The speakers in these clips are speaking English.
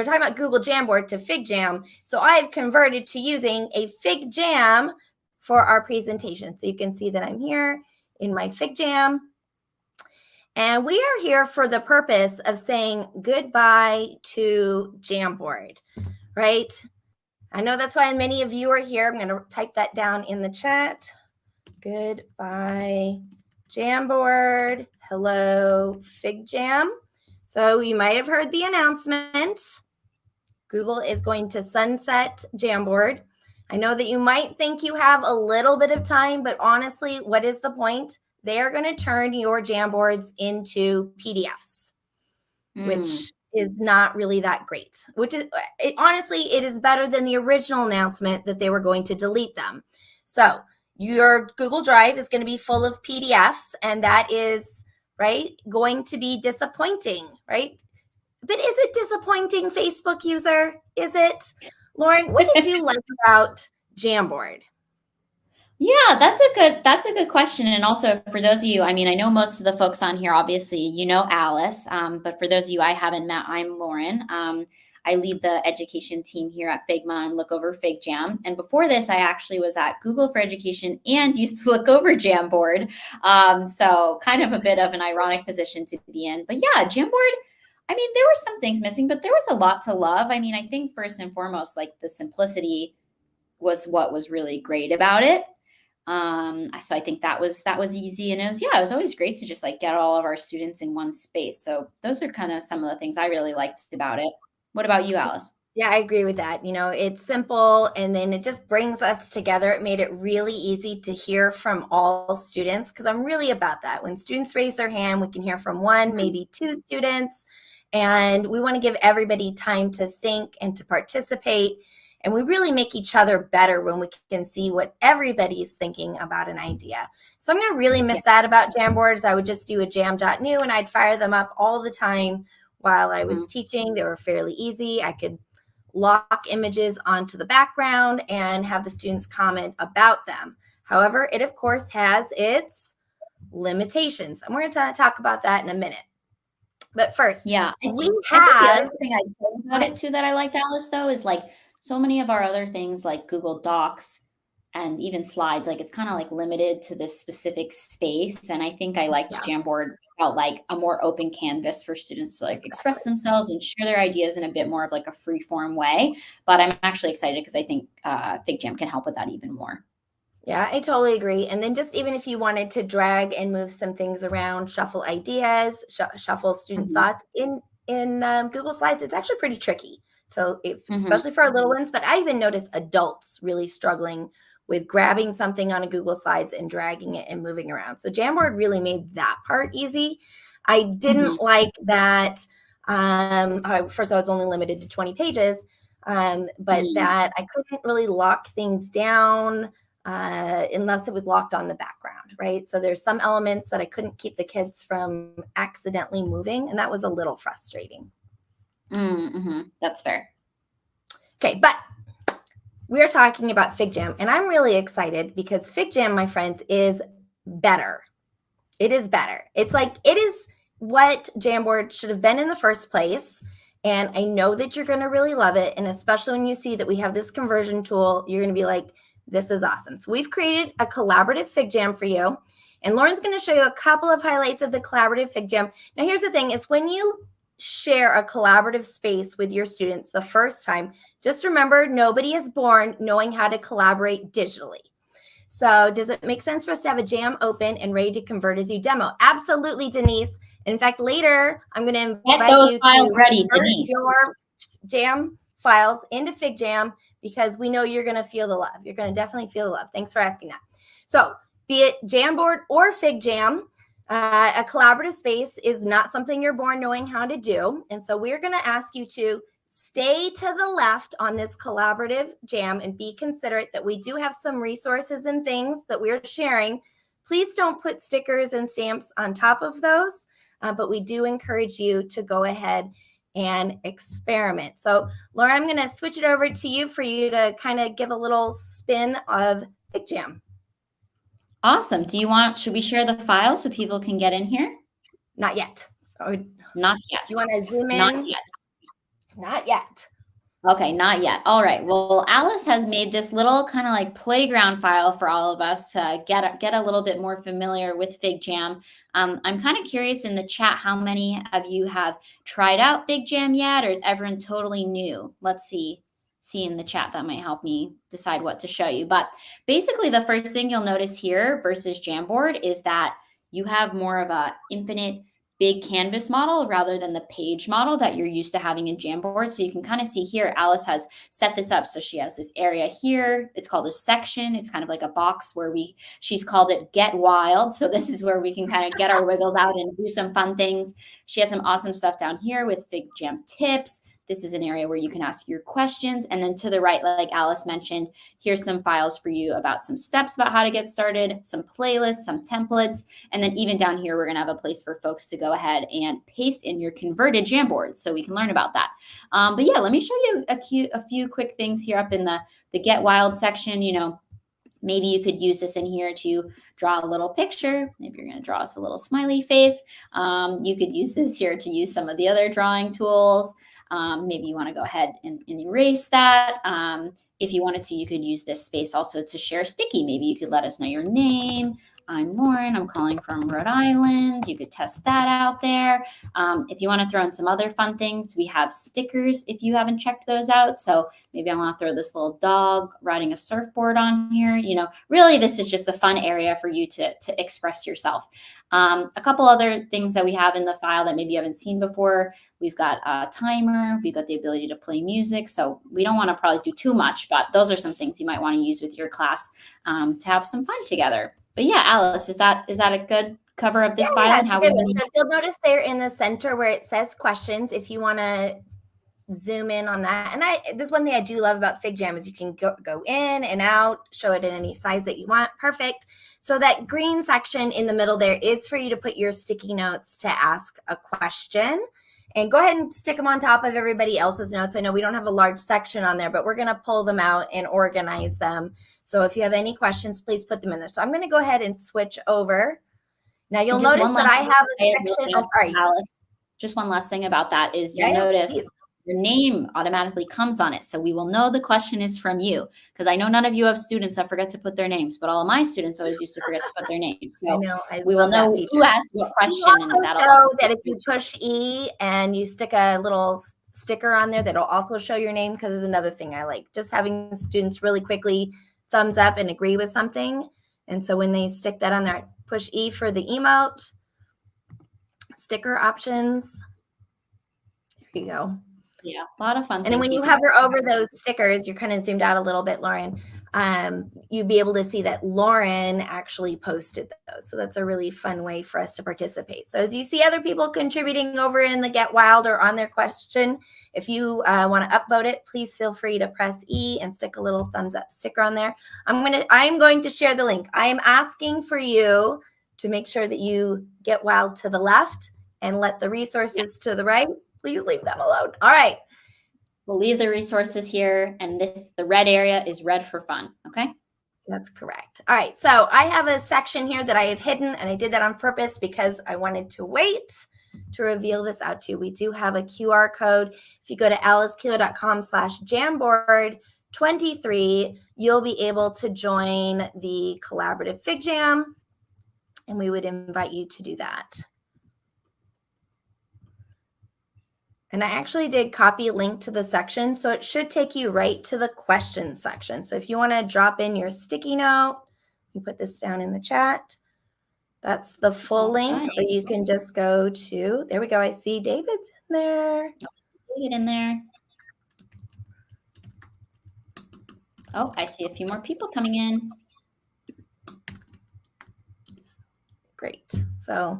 we're talking about Google Jamboard to FigJam. So I've converted to using a FigJam for our presentation. So you can see that I'm here in my FigJam. And we are here for the purpose of saying goodbye to Jamboard, right? I know that's why many of you are here. I'm going to type that down in the chat. Goodbye, Jamboard. Hello, FigJam. So you might have heard the announcement. Google is going to sunset Jamboard. I know that you might think you have a little bit of time, but honestly, what is the point? They are going to turn your Jamboards into PDFs, which is not really that great, which is honestly, it is better than the original announcement that they were going to delete them. So your Google Drive is going to be full of PDFs, and that is, right, going to be disappointing, right? But is it disappointing, Facebook user? Is it? Lauren, what did you like about Jamboard? Yeah, that's a good question. And also for those of you, I mean, I know most of the folks on here, obviously, you know Alice, but for those of you I haven't met, I'm Lauren. I lead the education team here at Figma and look over FigJam. And before this, I actually was at Google for Education and used to look over Jamboard. So kind of a bit of an ironic position to be in. But yeah, Jamboard, I mean, there were some things missing, but there was a lot to love. I mean, I think first and foremost, like the simplicity was what was really great about it. So I think that was easy, and it was always great to just like get all of our students in one space. So those are kind of some of the things I really liked about it. What about you, Alice? Yeah, I agree with that. You know, it's simple, and then it just brings us together. It made it really easy to hear from all students, because I'm really about that. When students raise their hand, we can hear from one, maybe two students, and we want to give everybody time to think and to participate. And we really make each other better when we can see what everybody is thinking about an idea. So I'm going to really miss that about Jamboards. I would just do a jam.new and I'd fire them up all the time while I was teaching. They were fairly easy. I could lock images onto the background and have the students comment about them. However, it of course has its limitations. And we're going to talk about that in a minute. But first, yeah, we the other thing I'd say about it too that I liked, Alice, though, is like so many of our other things like Google Docs and even slides, like it's kind of like limited to this specific space. And I think I liked Jamboard felt like a more open canvas for students to like express themselves and share their ideas in a bit more of like a free form way. But I'm actually excited because I think FigJam can help with that even more. Yeah, I totally agree. And then just even if you wanted to drag and move some things around, shuffle ideas, shuffle student thoughts in Google Slides, it's actually pretty tricky. So especially for our little ones, but I even noticed adults really struggling with grabbing something on a Google Slides and dragging it and moving around. So Jamboard really made that part easy. I didn't like that. First, I was only limited to 20 pages, but that I couldn't really lock things down unless it was locked on the background, right? So there's some elements that I couldn't keep the kids from accidentally moving, and that was a little frustrating. That's fair. Okay, but we're talking about FigJam, and I'm really excited because FigJam, my friends, is better. It is better. It's like it is what Jamboard should have been in the first place, and I know that you're going to really love it, and especially when you see that we have this conversion tool, you're going to be like, this is awesome. So we've created a collaborative FigJam for you, and Lauren's going to show you a couple of highlights of the collaborative FigJam. Now, here's the thing, is when you share a collaborative space with your students the first time, just remember nobody is born knowing how to collaborate digitally. So does it make sense for us to have a jam open and ready to convert as you demo? Absolutely, Denise. And in fact, later I'm going to invite you to ready, Denise. your jam files into FigJam because we know you're going to feel the love. You're going to definitely feel the love. Thanks for asking that. So be it Jamboard or FigJam, a collaborative space is not something you're born knowing how to do. And so we're going to ask you to stay to the left on this collaborative jam and be considerate that we do have some resources and things that we're sharing. Please don't put stickers and stamps on top of those, but we do encourage you to go ahead and experiment. So Laura, I'm going to switch it over to you for you to kind of give a little spin of FigJam. Awesome. Should we share the file so people can get in here? Not yet. Not yet. You want to zoom in? Not yet. Not yet. Okay, not yet. All right. Well, Alice has made this little kind of like playground file for all of us to get a little bit more familiar with FigJam. I'm kind of curious in the chat how many of you have tried out FigJam yet, or is everyone totally new? Let's see in the chat. That might help me decide what to show you. But basically, the first thing you'll notice here versus Jamboard is that you have more of a infinite big canvas model rather than the page model that you're used to having in Jamboard. So you can kind of see here, Alice has set this up. So she has this area here. It's called a section. It's kind of like a box where she's called it Get Wild. So this is where we can kind of get our wiggles out and do some fun things. She has some awesome stuff down here with FigJam tips. This is an area where you can ask your questions. And then to the right, like Alice mentioned, here's some files for you about some steps about how to get started, some playlists, some templates. And then even down here, we're going to have a place for folks to go ahead and paste in your converted Jamboards so we can learn about that. But yeah, let me show you a few quick things here up in the Get Wild section. You know, maybe you could use this in here to draw a little picture. Maybe you're going to draw us a little smiley face. You could use this here to use some of the other drawing tools. Maybe you want to go ahead and erase that. If you wanted to, you could use this space also to share sticky. Maybe you could let us know your name. I'm Lauren. I'm calling from Rhode Island. You could test that out there. If you want to throw in some other fun things, we have stickers if you haven't checked those out. So maybe I want to throw this little dog riding a surfboard on here. You know, really, this is just a fun area for you to express yourself. A couple other things that we have in the file that maybe you haven't seen before. We've got a timer. We've got the ability to play music. So we don't want to probably do too much, but those are some things you might want to use with your class to have some fun together. But yeah, Alice, is that a good cover of this file? Yeah, that's a good one. So you'll notice there in the center where it says questions, if you want to zoom in on that. And this one thing I do love about FigJam is you can go in and out, show it in any size that you want. Perfect. So that green section in the middle there is for you to put your sticky notes to ask a question. And go ahead and stick them on top of everybody else's notes. I know we don't have a large section on there, but we're going to pull them out and organize them. So if you have any questions, please put them in there. So I'm going to go ahead and switch over. Now you'll notice that I have a section. Oh, sorry, Alice. Just one last thing about that is you notice your name automatically comes on it. So we will know the question is from you, because I know none of you have students that forget to put their names, but all of my students always used to forget to put their names. So we will know who asked what question. And that'll show that if you push E and you stick a little sticker on there, that'll also show your name, because there's another thing I like, just having students really quickly thumbs up and agree with something. And so when they stick that on there, push E for the emote, sticker options. There you go. Yeah, a lot of fun. And then when you hover over those stickers, you're kind of zoomed out a little bit, Lauren. You'd be able to see that Lauren actually posted those. So that's a really fun way for us to participate. So as you see other people contributing over in the Get Wild or on their question, if you want to upvote it, please feel free to press E and stick a little thumbs up sticker on there. I'm going to share the link. I am asking for you to make sure that you get wild to the left and let the resources to the right. Please leave them alone. All right. We'll leave the resources here, and the red area is red for fun, okay? That's correct. All right, so I have a section here that I have hidden, and I did that on purpose because I wanted to wait to reveal this out to you. We do have a QR code. If you go to alicekeeler.com/Jamboard23, you'll be able to join the collaborative FigJam, and we would invite you to do that. And I actually did copy a link to the section, so it should take you right to the question section. So if you want to drop in your sticky note, you put this down in the chat. That's the full link, or you can just go to, there we go. I see David's in there. David in there. Oh, I see a few more people coming in. Great. So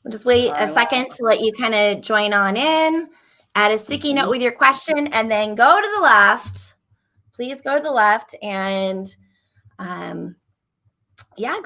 we'll just wait a second to let you kind of join on in. Add a sticky note with your question, and then go to the left. Please go to the left and, go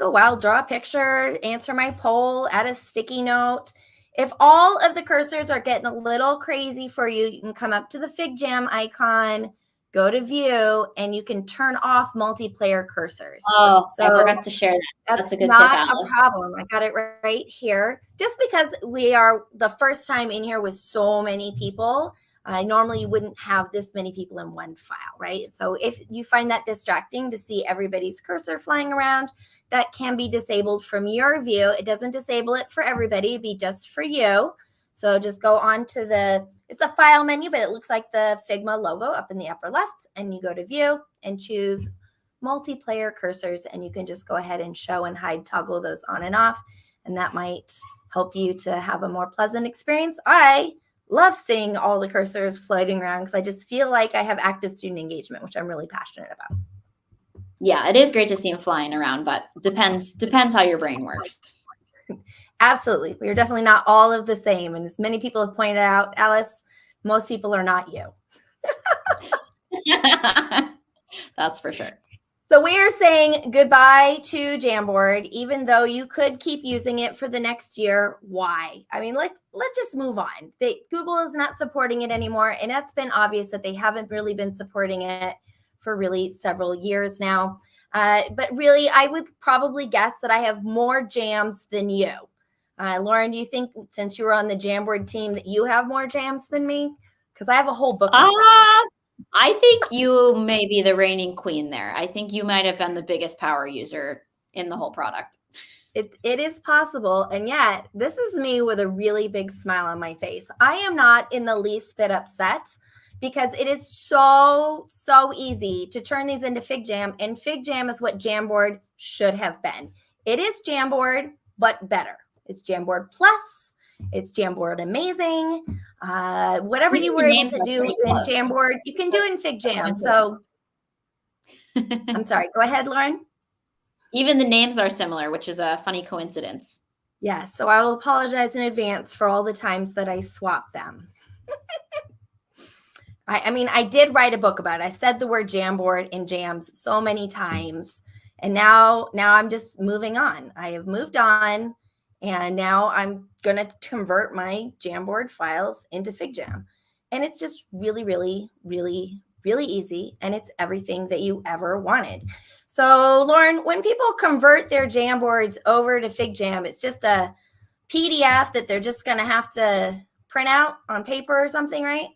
wild. Draw a picture, answer my poll, add a sticky note. If all of the cursors are getting a little crazy for you, you can come up to the FigJam icon, go to view, and you can turn off multiplayer cursors. Oh, so I forgot to share that. That's a good tip, Alice. Not a problem. I got it right here. Just because we are the first time in here with so many people, Normally you wouldn't have this many people in one file, right? So if you find that distracting to see everybody's cursor flying around, that can be disabled from your view. It doesn't disable it for everybody, it'd be just for you. So just go on to it's a file menu, but it looks like the Figma logo up in the upper left, and you go to view and choose multiplayer cursors, and you can just go ahead and show and hide toggle those on and off, and that might help you to have a more pleasant experience. I love seeing all the cursors floating around because I just feel like I have active student engagement, which I'm really passionate about. Yeah, it is great to see them flying around, but depends how your brain works. Absolutely. We are definitely not all of the same. And as many people have pointed out, Alice, most people are not you. That's for sure. So we are saying goodbye to Jamboard, even though you could keep using it for the next year. Why? I mean, let's just move on. Google is not supporting it anymore, and that's been obvious that they haven't really been supporting it for really several years now. But really, I would probably guess that I have more jams than you. Lauren, do you think, since you were on the Jamboard team, that you have more jams than me? Because I have a whole book. I think you may be the reigning queen there. I think you might have been the biggest power user in the whole product. It is possible. And yet, this is me with a really big smile on my face. I am not in the least bit upset because it is so easy to turn these into FigJam. And FigJam is what Jamboard should have been. It is Jamboard, but better. It's Jamboard Plus. It's Jamboard Amazing. Whatever you were able to do in Jamboard, you can do in FigJam. So I'm sorry. Go ahead, Lauren. Even the names are similar, which is a funny coincidence. Yes. So I will apologize in advance for all the times that I swap them. I mean, I did write a book about it. I've said the word Jamboard and jams so many times. And now I'm just moving on. I have moved on. And now I'm going to convert my Jamboard files into FigJam. And it's just really, really, really, really easy. And it's everything that you ever wanted. So, Lauren, when people convert their Jamboards over to FigJam, it's just a PDF that they're just going to have to print out on paper or something, right?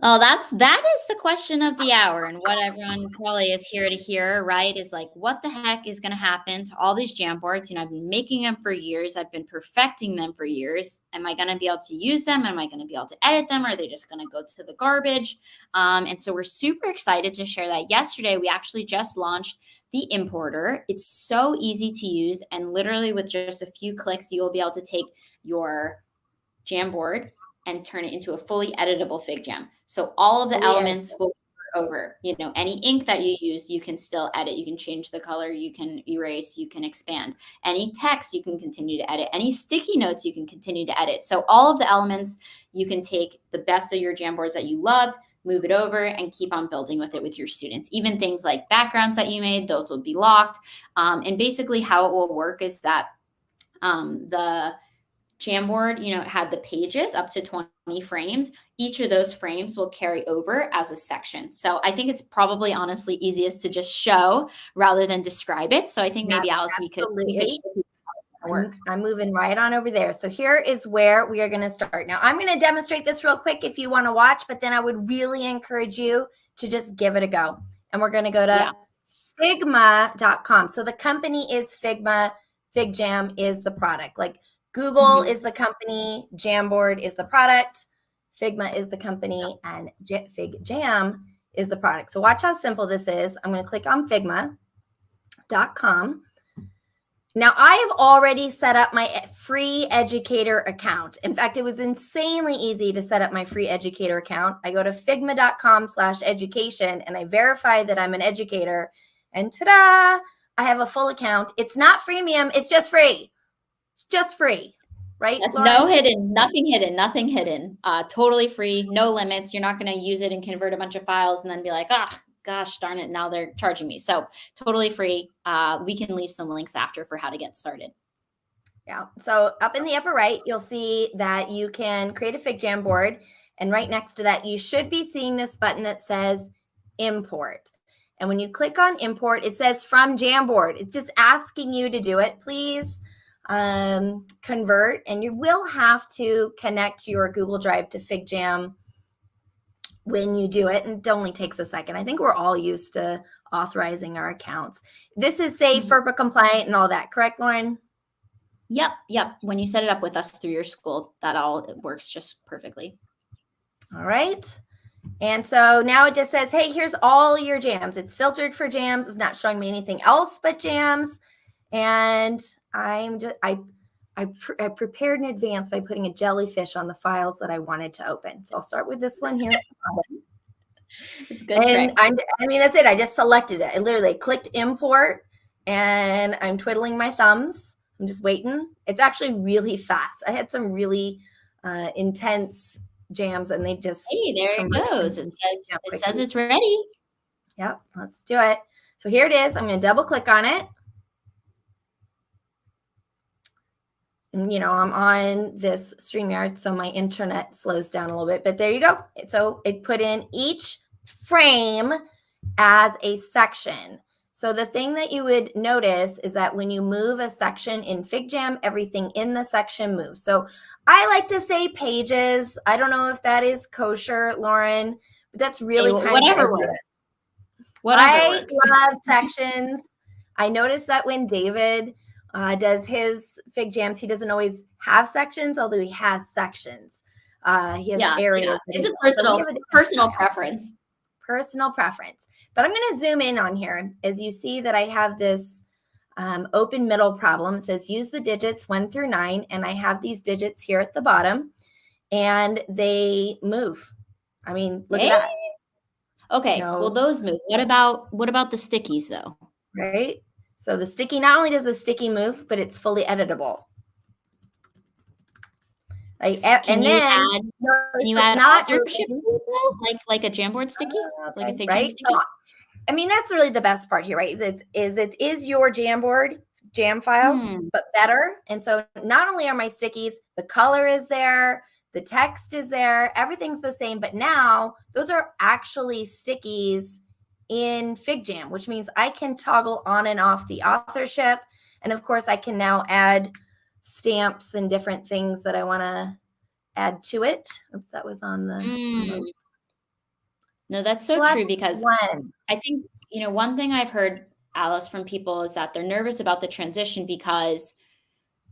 Oh, that is the question of the hour, and what everyone probably is here to hear, right? Is like, what the heck is going to happen to all these Jamboards? You know, I've been making them for years. I've been perfecting them for years. Am I going to be able to use them? Am I going to be able to edit them? Are they just going to go to the garbage? And so we're super excited to share that. Yesterday, we actually just launched the importer. It's so easy to use, and literally with just a few clicks, you will be able to take your Jamboard and turn it into a fully editable FigJam. So all of the elements will go over. You know, any ink that you use, you can still edit. You can change the color, you can erase, you can expand. Any text, you can continue to edit. Any sticky notes, you can continue to edit. So all of the elements, you can take the best of your Jamboards that you loved, move it over, and keep on building with it with your students. Even things like backgrounds that you made, those will be locked. And basically how it will work is that the Jamboard, you know, it had the pages up to 20 frames. Each of those frames will carry over as a section. So I think it's probably honestly easiest to just show rather than describe it. So I think maybe Alice, we could work. I'm moving right on over there. So here is where we are going to start. Now I'm going to demonstrate this real quick if you want to watch, but then I would really encourage you to just give it a go. And we're going to go to Figma.com. So the company is Figma. FigJam is the product. Like Google is the company, Jamboard is the product, Figma is the company, and FigJam is the product. So watch how simple this is. I'm going to click on Figma.com. Now, I have already set up my free educator account. In fact, it was insanely easy to set up my free educator account. I go to Figma.com/education and I verify that I'm an educator. And ta-da! I have a full account. It's not freemium. It's just free. It's just free, right? That's no hidden, nothing hidden, nothing hidden. Totally free, no limits. You're not going to use it and convert a bunch of files and then be like, oh, gosh, darn it, now they're charging me. So totally free. We can leave some links after for how to get started. Yeah. So up in the upper right, you'll see that you can create a FigJam board. And right next to that, you should be seeing this button that says import. And when you click on import, it says from Jamboard. It's just asking you to do it. Please convert, and you will have to connect your Google Drive to FigJam when you do it, and it only takes a second. I think we're all used to authorizing our accounts. This is safe, FERPA compliant and all that, correct, Lauren? Yep. When you set it up with us through your school, it works just perfectly. All right. And so now it just says, hey, here's all your jams. It's filtered for jams. It's not showing me anything else but jams. And I prepared in advance by putting a jellyfish on the files that I wanted to open. So I'll start with this one here. It's a good trick. I mean, that's it. I just selected it. I literally clicked import and I'm twiddling my thumbs. I'm just waiting. It's actually really fast. I had some really intense jams and they just, hey, there it goes. It says it's ready. Yep, let's do it. So here it is. I'm going to double click on it. And, you know, I'm on this StreamYard, so my internet slows down a little bit, but there you go. So it put in each frame as a section. So the thing that you would notice is that when you move a section in FigJam, everything in the section moves. So I like to say pages. I don't know if that is kosher, Lauren, but that's really kind whatever of works. I love sections. I noticed that when David does his FigJams, he doesn't always have sections, although he has sections. He has areas. It's a personal preference. Personal preference. But I'm going to zoom in on here as you see that I have this open middle problem. It says use the digits 1 through 9, and I have these digits here at the bottom, and they move. I mean, look at that. Okay, well, those move. What about the stickies though? Right. So the sticky, not only does the sticky move, but it's fully editable. Can you add authorship like a Jamboard sticky, like a FigJam sticky? So, I mean, that's really the best part here, right? It is your Jamboard jam files, but better. And so not only are my stickies, the color is there, the text is there, everything's the same, but now those are actually stickies in FigJam, which means I can toggle on and off the authorship. And of course, I can now add stamps and different things that I want to add to it. Oops, that was on the. No, that's so true, because I think, you know, one thing I've heard, Alice, from people is that they're nervous about the transition because,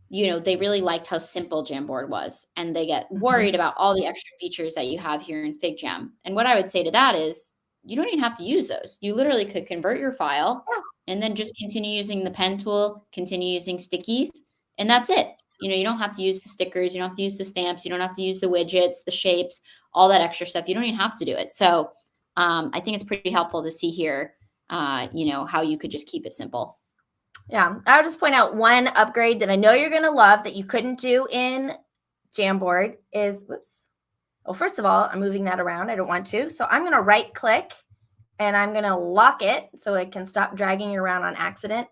you know, they really liked how simple Jamboard was, and they get worried about all the extra features that you have here in FigJam. And what I would say to that is, you don't even have to use those. You literally could convert your file and then just continue using the pen tool, continue using stickies, and that's it. You know, you don't have to use the stickers. You don't have to use the stamps. You don't have to use the widgets, the shapes, all that extra stuff. You don't even have to do it. So I think it's pretty helpful to see here, you know, how you could just keep it simple. Yeah, I'll just point out one upgrade that I know you're going to love that you couldn't do in Jamboard is, whoops. Well, first of all, I'm moving that around. I don't want to. So I'm going to right click and I'm going to lock it so it can stop dragging it around on accident.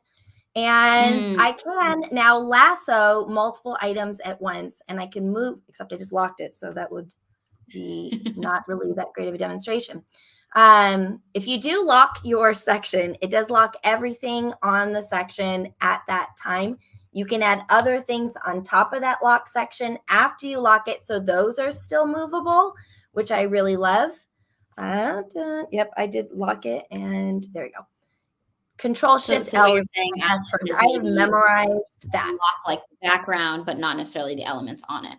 And I can now lasso multiple items at once, and I can move, except I just locked it. So that would be not really that great of a demonstration. If you do lock your section, it does lock everything on the section at that time. You can add other things on top of that lock section after you lock it. So those are still movable, which I really love. Yep, I did lock it, and there you go. Control Shift so L. You're saying I have memorized that. Lock like the background, but not necessarily the elements on it.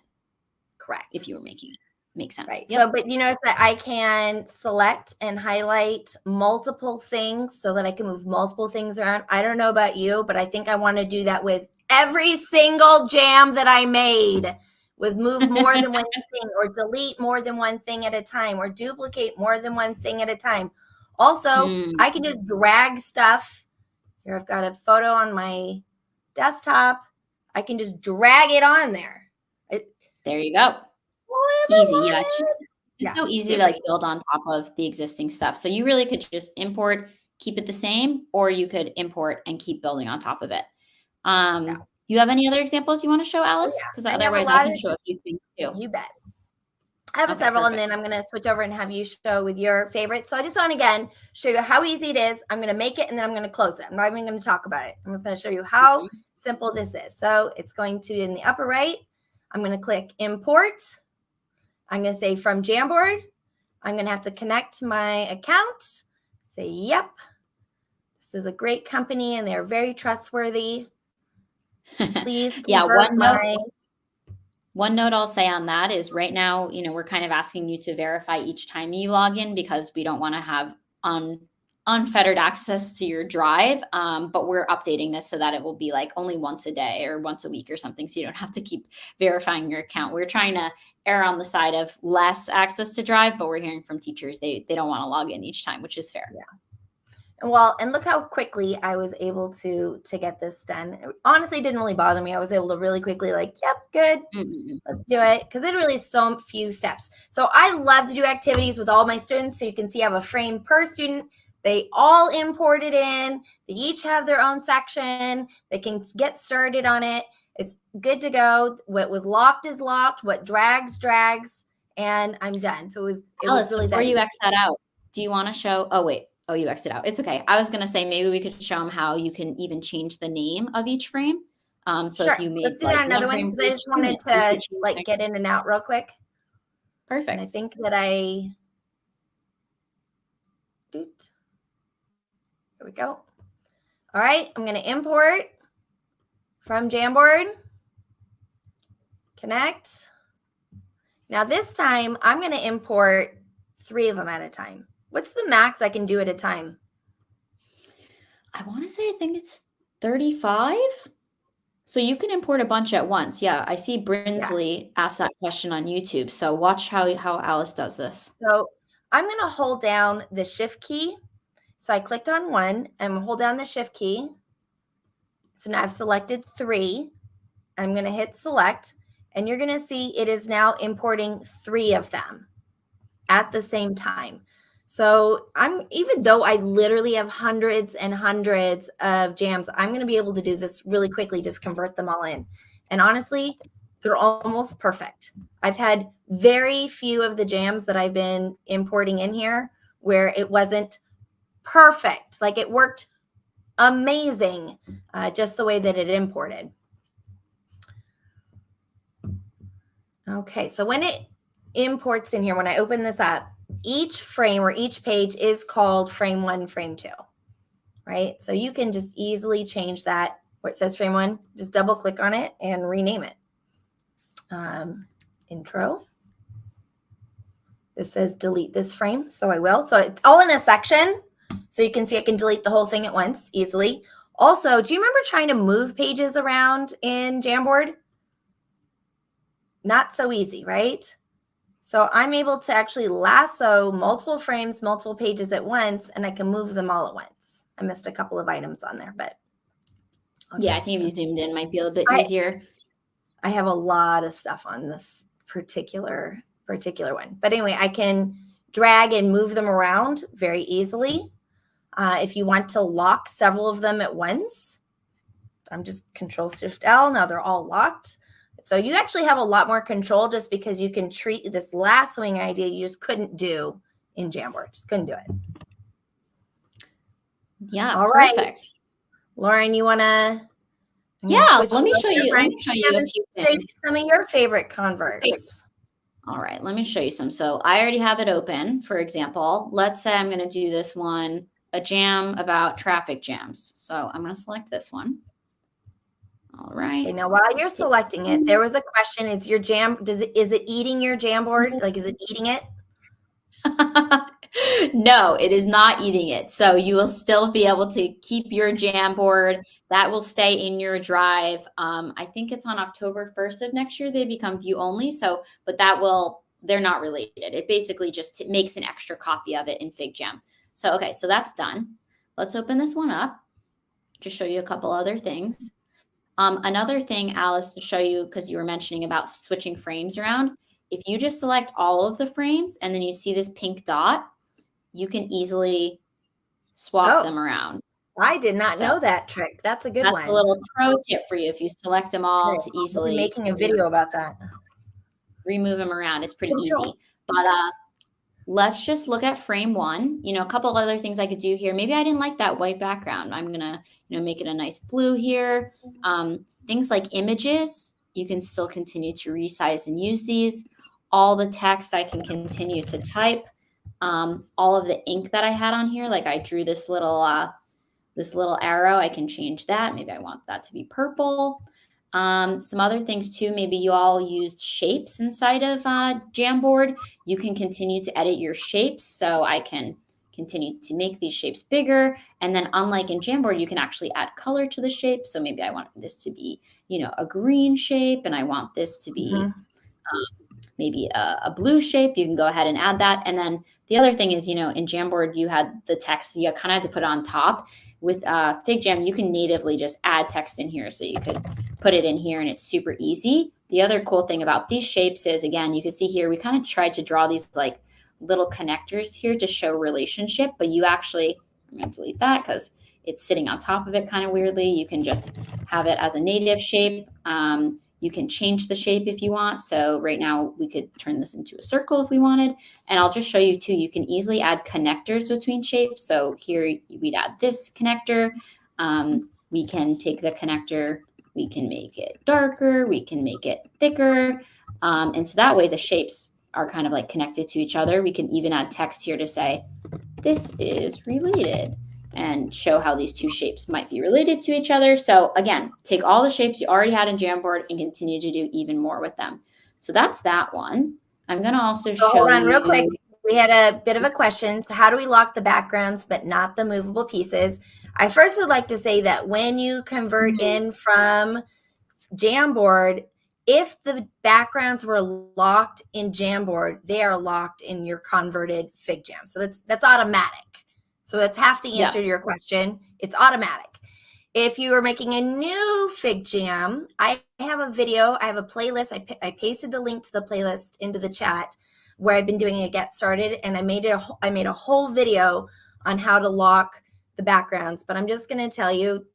Correct. If you were making it. Makes sense. Right. Yep. So, but you notice that I can select and highlight multiple things so that I can move multiple things around. I don't know about you, but I think I want to do that with every single jam that I made, was move more than one thing, or delete more than one thing at a time, or duplicate more than one thing at a time. Also, I can just drag stuff. Here, I've got a photo on my desktop. I can just drag it on there. There you go. Easy. Yeah. It's so easy to like build on top of the existing stuff. So you really could just import, keep it the same, or you could import and keep building on top of it. You have any other examples you want to show, Alice? Because otherwise I can show a few things too. You bet. I have several, and then I'm going to switch over and have you show with your favorites. So I just want to, again, show you how easy it is. I'm going to make it, and then I'm going to close it. I'm not even going to talk about it. I'm just going to show you how simple this is. So it's going to, in the upper right, I'm going to click Import. I'm going to say from Jamboard. I'm going to have to connect my account. Say, yep, this is a great company and they're very trustworthy. Please Yeah, convert one note I'll say on that is right now, we're kind of asking you to verify each time you log in because we don't want to have unfettered access to your drive. But we're updating this so that it will be like only once a day or once a week or something. So you don't have to keep verifying your account. We're trying to err on the side of less access to drive, but we're hearing from teachers they don't want to log in each time, which is fair. Yeah. Well, and look how quickly I was able to get this done. It honestly didn't really bother me. I was able to really quickly yep, good. Let's do it. Because it really is so few steps. So I love to do activities with all my students. So you can see I have a frame per student. They all import it in. They each have their own section. They can get started on it. It's good to go. What was locked is locked. What drags, and I'm done. So it was really before you X that out, do you want to show? Oh, wait. Oh, you exit out. It's okay. I was going to say maybe we could show them how you can even change the name of each frame. So sure. if you made Let's do that another one because I just wanted to get in and out real quick. Perfect. And I think that here we go. All right. I'm going to import from Jamboard. Connect. Now this time I'm going to import 3 of them at a time. What's the max I can do at a time? I want to say, I think it's 35. So you can import a bunch at once. Yeah, I see Brinsley asked that question on YouTube. So watch how Alice does this. So I'm going to hold down the shift key. So I clicked on 1 and hold down the shift key. So now I've selected 3. I'm going to hit select and you're going to see it is now importing 3 of them at the same time. So even though I literally have hundreds and hundreds of jams, I'm going to be able to do this really quickly, just convert them all in. And honestly, they're almost perfect. I've had very few of the jams that I've been importing in here where it wasn't perfect. Like it worked amazing, just the way that it imported. Okay, so when it imports in here, when I open this up, each frame or each page is called frame 1, frame 2, right? So you can just easily change that where it says frame 1, just double click on it and rename it. Intro. This says delete this frame, so I will. So it's all in a section. So you can see I can delete the whole thing at once easily. Also, do you remember trying to move pages around in Jamboard? Not so easy, right? So I'm able to actually lasso multiple frames, multiple pages at once, and I can move them all at once. I missed a couple of items on there, but. Yeah, I think if you zoomed in, might be a little bit easier. I have a lot of stuff on this particular one. But anyway, I can drag and move them around very easily. If you want to lock several of them at once, I'm just Control-Shift-L. Now they're all locked. So you actually have a lot more control just because you can treat this lassoing idea you just couldn't do in Jamboard. Just couldn't do it. Yeah, all perfect. Right. Lauren, you want to? Yeah, let me show you a few things. Some of your favorite converts. All right, let me show you some. So I already have it open. For example, let's say I'm going to do this one, a jam about traffic jams. So I'm going to select this one. All right. Okay, now while you're selecting it, there was a question: is your jam? Is it eating your Jamboard? Like, is it eating it? No, it is not eating it. So you will still be able to keep your Jamboard. That will stay in your drive. I think it's on October 1st of next year. They become view only. So, but they're not related. It basically just makes an extra copy of it in FigJam. So, okay, so that's done. Let's open this one up. Just show you a couple other things. Another thing, Alice, to show you, because you were mentioning about switching frames around. If you just select all of the frames and then you see this pink dot, you can easily swap them around. I did not know that trick. That's a good one. That's a little pro tip for you if you select them all to easily. I'll be making a video about that. Remove them around. It's pretty easy. But let's just look at frame 1. A couple of other things I could do here. Maybe I didn't like that white background. I'm going to make it a nice blue here. Things like images, you can still continue to resize and use these. All the text I can continue to type. all of the ink that I had on here. Like I drew this little arrow. I can change that. Maybe I want that to be purple. Some other things too, maybe you all used shapes inside of Jamboard. You can continue to edit your shapes. So I can continue to make these shapes bigger. And then unlike in Jamboard, you can actually add color to the shape. So maybe I want this to be, a green shape, and I want this to be maybe a blue shape. You can go ahead and add that. And then the other thing is, in Jamboard, you had the text, you kind of had to put it on top. With FigJam, you can natively just add text in here. So you could put it in here and it's super easy. The other cool thing about these shapes is, again, you can see here, we kind of tried to draw these like little connectors here to show relationship, but you actually, I'm going to delete that because it's sitting on top of it kind of weirdly. You can just have it as a native shape. You can change the shape if you want. So right now we could turn this into a circle if we wanted. And I'll just show you too, you can easily add connectors between shapes. So here we'd add this connector. We can take the connector, we can make it darker, we can make it thicker. And so that way the shapes are kind of like connected to each other. We can even add text here to say, this is related, and show how these two shapes might be related to each other. So again, take all the shapes you already had in Jamboard and continue to do even more with them. So that's that one. I'm going to also show you. Hold on real quick. We had a bit of a question. So how do we lock the backgrounds but not the movable pieces? I first would like to say that when you convert in from Jamboard, if the backgrounds were locked in Jamboard, they are locked in your converted FigJam. So that's automatic. So that's half the answer to your question. It's automatic. If you are making a new FigJam, I have a video, I have a playlist. I pasted the link to the playlist into the chat where I've been doing a get started, and I made a whole video on how to lock the backgrounds. But I'm just going to tell you,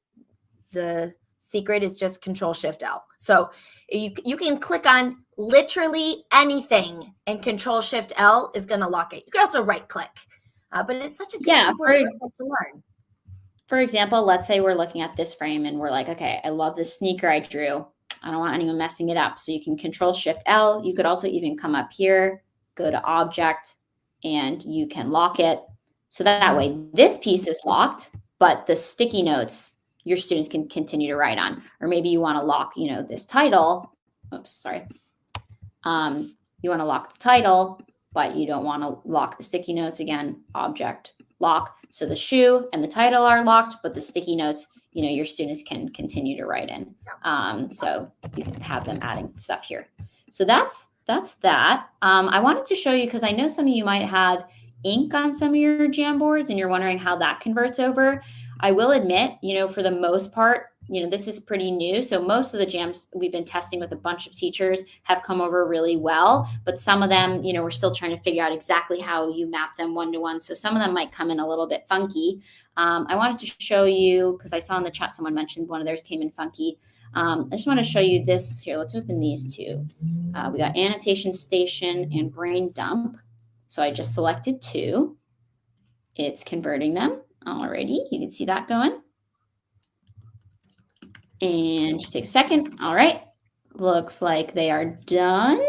the secret is just Control-Shift-L. So you can click on literally anything, and Control-Shift-L is going to lock it. You can also right click. But it's such a good keyboard shortcut to learn. For example, let's say we're looking at this frame and we're like, okay, I love this sneaker I drew. I don't want anyone messing it up. So you can Control-Shift-L. You could also even come up here, go to Object, and you can lock it. So that way this piece is locked, but the sticky notes your students can continue to write on. Or maybe you want to lock, this title. Oops, sorry. You want to lock the title, but you don't want to lock the sticky notes. Again, Object, lock. So the shoe and the title are locked, but the sticky notes, your students can continue to write in. So you can have them adding stuff here. So that's that. I wanted to show you, because I know some of you might have ink on some of your Jamboards and you're wondering how that converts over. I will admit, for the most part, this is pretty new. So most of the jams we've been testing with a bunch of teachers have come over really well, but some of them, we're still trying to figure out exactly how you map them one-to-one. So some of them might come in a little bit funky. I wanted to show you, because I saw in the chat someone mentioned one of theirs came in funky. I just want to show you this here. Let's open these two. We got Annotation Station and Brain Dump. So I just selected two. It's converting them. Alrighty, you can see that going. And just take a second. All right, looks like they are done.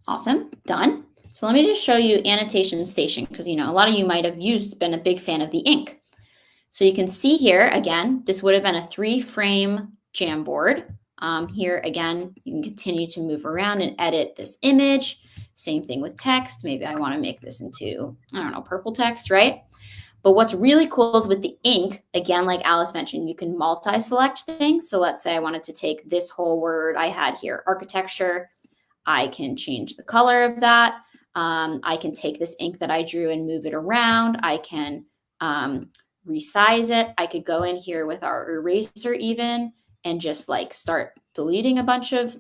Awesome, done. So let me just show you Annotation Station, because a lot of you might have been a big fan of the ink. So you can see here, again, this would have been a 3-frame Jamboard. Here, again, you can continue to move around and edit this image. Same thing with text. Maybe I want to make this into, purple text, right? But what's really cool is with the ink, again, like Alice mentioned, you can multi-select things. So let's say I wanted to take this whole word I had here, architecture. I can change the color of that. I can take this ink that I drew and move it around. I can resize it. I could go in here with our eraser even and just like start deleting a bunch of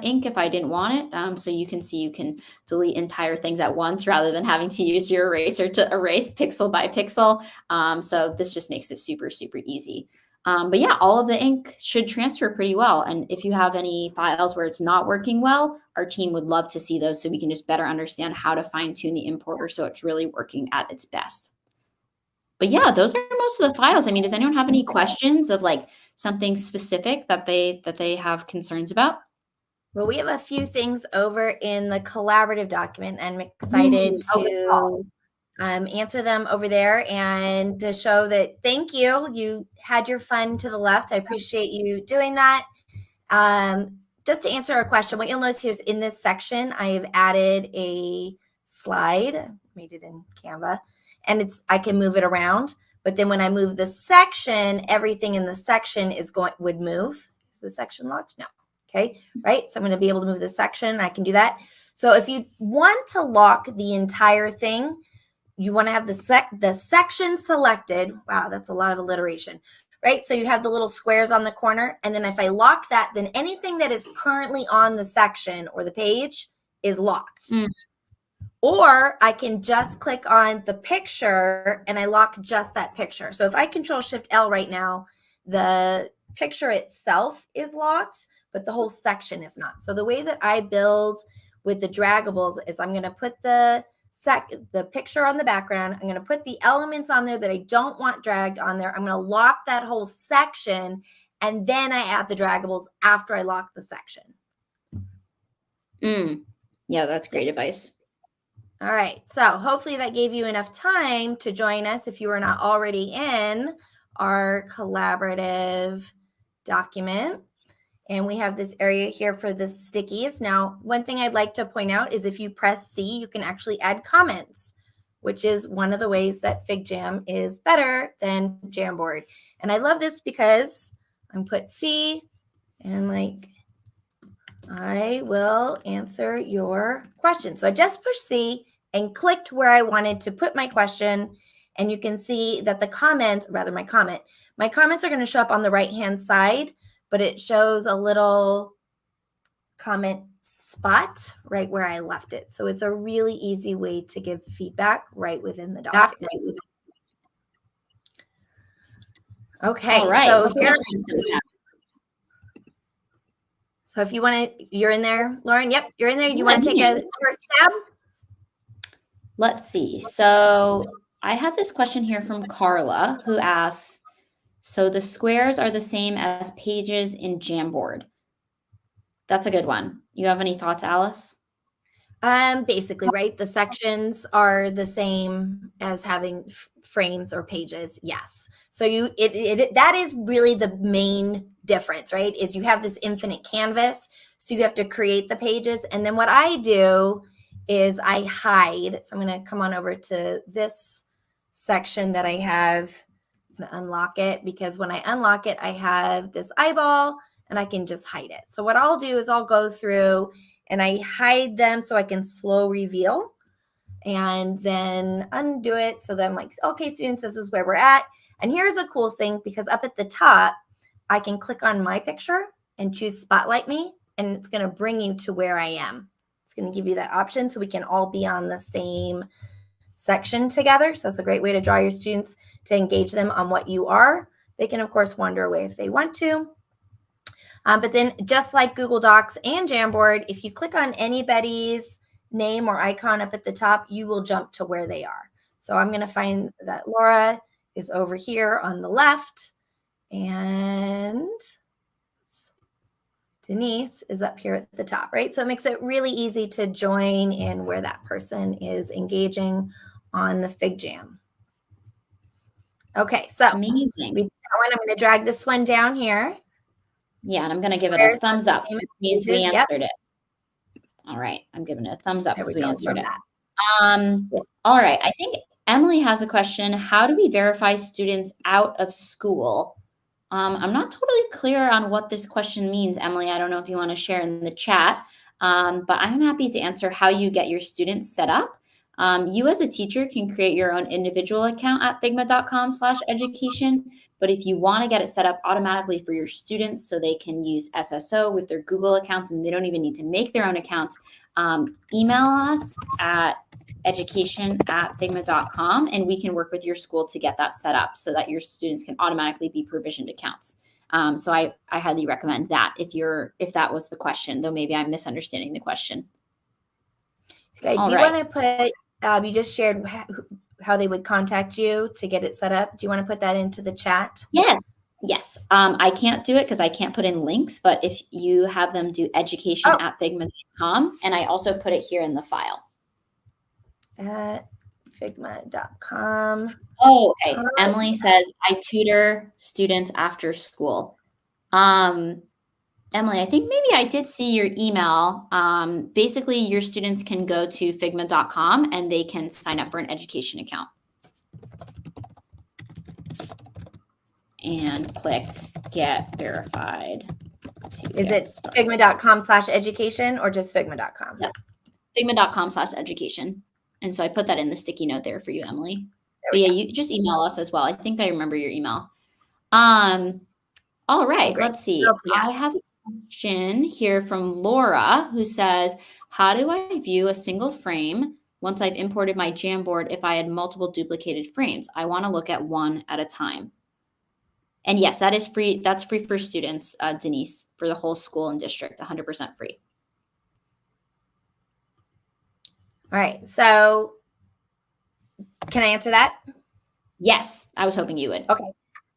ink if I didn't want it. So you can see you can delete entire things at once rather than having to use your eraser to erase pixel by pixel. So this just makes it super, super easy. But yeah, all of the ink should transfer pretty well. And if you have any files where it's not working well, our team would love to see those so we can just better understand how to fine tune the importer so it's really working at its best. But yeah, those are most of the files. I mean, does anyone have any questions of like something specific that they have concerns about? Well, we have a few things over in the collaborative document. I'm excited to answer them over there and to show that thank you. You had your fun to the left. I appreciate you doing that. Just to answer a question, what you'll notice here is in this section, I have added a slide, made it in Canva, and I can move it around. But then when I move the section, everything in the section would move. Is the section locked? No. Okay, right? So I'm going to be able to move the section. I can do that. So if you want to lock the entire thing, you want to have the section selected. Wow, that's a lot of alliteration, right? So you have the little squares on the corner. And then if I lock that, then anything that is currently on the section or the page is locked. Or I can just click on the picture and I lock just that picture. So if I Control-Shift-L right now, the picture itself is locked, but the whole section is not. So the way that I build with the draggables is I'm going to put the picture on the background. I'm going to put the elements on there that I don't want dragged on there. I'm going to lock that whole section, and then I add the draggables after I lock the section. Yeah, that's great advice. All right. So hopefully that gave you enough time to join us if you are not already in our collaborative document. And we have this area here for the stickies. Now, one thing I'd like to point out is if you press C, you can actually add comments, which is one of the ways that FigJam is better than Jamboard. And I love this because I'm put C and I'm like, I will answer your question. So I just pushed C and clicked where I wanted to put my question. And you can see that the comments, rather my comments are going to show up on the right-hand side, but it shows a little comment spot right where I left it. So it's a really easy way to give feedback right within the document. Okay, all right. So here. So if you want to, you're in there, Lauren. Yep, you're in there. Do you want to take a first stab? Let's see. So I have this question here from Carla who asks, so the squares are the same as pages in Jamboard. That's a good one. You have any thoughts, Alice? Basically, right? The sections are the same as having frames or pages. Yes. So that is really the main difference, right? Is you have this infinite canvas. So you have to create the pages. And then what I do is I hide. So I'm going to come on over to this section that I have. I'm going to unlock it because when I unlock it, I have this eyeball and I can just hide it. So what I'll do is I'll go through and I hide them so I can slow reveal and then undo it. So then I'm like, okay, students, this is where we're at. And here's a cool thing because up at the top, I can click on my picture and choose Spotlight Me, and it's going to bring you to where I am. It's going to give you that option so we can all be on the same section together. So it's a great way to draw your students to engage them on what you are. They can, of course, wander away if they want to. But then just like Google Docs and Jamboard, if you click on anybody's name or icon up at the top, you will jump to where they are. So I'm going to find that Laura is over here on the left and Denise is up here at the top, right? So it makes it really easy to join in where that person is engaging on the FigJam. Okay, so amazing. I'm going to drag this one down here. Yeah, and I'm going to give it a thumbs up. It means we answered it. All right, I'm giving it a thumbs up because we answered it. All right, I think Emily has a question. How do we verify students out of school? I'm not totally clear on what this question means, Emily. I don't know if you want to share in the chat, but I'm happy to answer how you get your students set up. You as a teacher can create your own individual account at figma.com/education. But if you want to get it set up automatically for your students so they can use SSO with their Google accounts and they don't even need to make their own accounts, email us at education@figma.com and we can work with your school to get that set up so that your students can automatically be provisioned accounts. So I highly recommend that if that was the question, though maybe I'm misunderstanding the question. Okay, do you want to put, you just shared how they would contact you to get it set up. Do you want to put that into the chat? Yes. Yes. I can't do it because I can't put in links, but if you have them do education at figma.com, and I also put it here in the file. At figma.com. Oh, okay. Emily says, I tutor students after school. Emily, I think maybe I did see your email. Basically, your students can go to figma.com and they can sign up for an education account. And click get verified. Is it figma.com/education or just figma.com? Yeah. Figma.com/education. And so I put that in the sticky note there for you, Emily. But yeah, you just email us as well. I think I remember your email. All right, let's see. I have a question here from Laura who says, how do I view a single frame once I've imported my Jamboard if I had multiple duplicated frames? I want to look at one at a time. And yes, that is free. That's free for students, Denise, for the whole school and district, 100% free. All right. So can I answer that? Yes, I was hoping you would. Okay,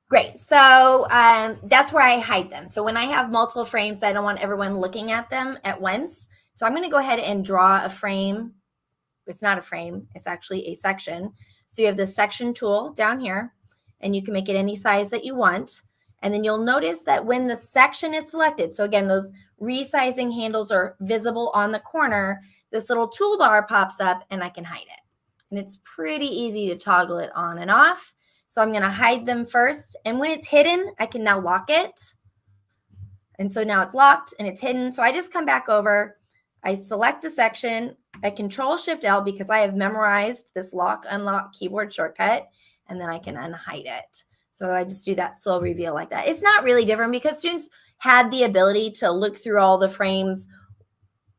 great. So that's where I hide them. So when I have multiple frames, I don't want everyone looking at them at once. So I'm going to go ahead and draw a frame. It's not a frame. It's actually a section. So you have the section tool down here, and you can make it any size that you want. And then you'll notice that when the section is selected, so again, those resizing handles are visible on the corner, this little toolbar pops up and I can hide it. And it's pretty easy to toggle it on and off. So I'm going to hide them first. And when it's hidden, I can now lock it. And so now it's locked and it's hidden. So I just come back over. I select the section. I Control-Shift-L because I have memorized this lock, unlock keyboard shortcut. And then I can unhide it. So I just do that slow reveal like that. It's not really different because students had the ability to look through all the frames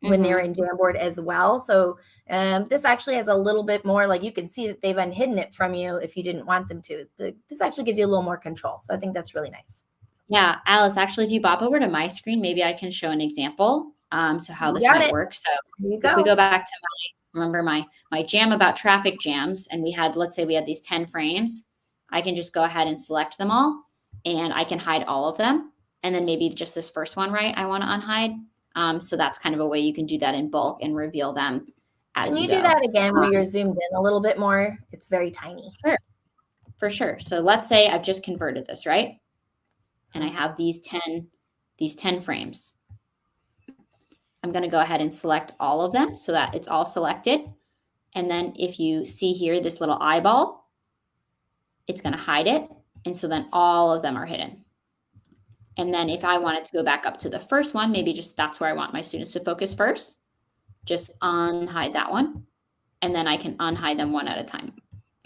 when they're in Jamboard as well. So this actually has a little bit more, like you can see that they've unhidden it from you if you didn't want them to. This actually gives you a little more control. So I think that's really nice. Yeah, Alice, actually, if you bop over to my screen, maybe I can show an example. So how this might work. So if we go back to my jam about traffic jams, and we had, let's say we had these 10 frames, I can just go ahead and select them all, and I can hide all of them. And then maybe just this first one, right, I want to unhide. So that's kind of a way you can do that in bulk and reveal them as you you do go. that again where you're zoomed in a little bit more? It's very tiny. Sure, for sure. So let's say I've just converted this, right? And I have these 10 frames. I'm going to go ahead and select all of them so that it's all selected. And then if you see here, this little eyeball, it's going to hide it. And so then all of them are hidden. And then if I wanted to go back up to the first one, maybe just that's where I want my students to focus first. Just unhide that one. And then I can unhide them one at a time.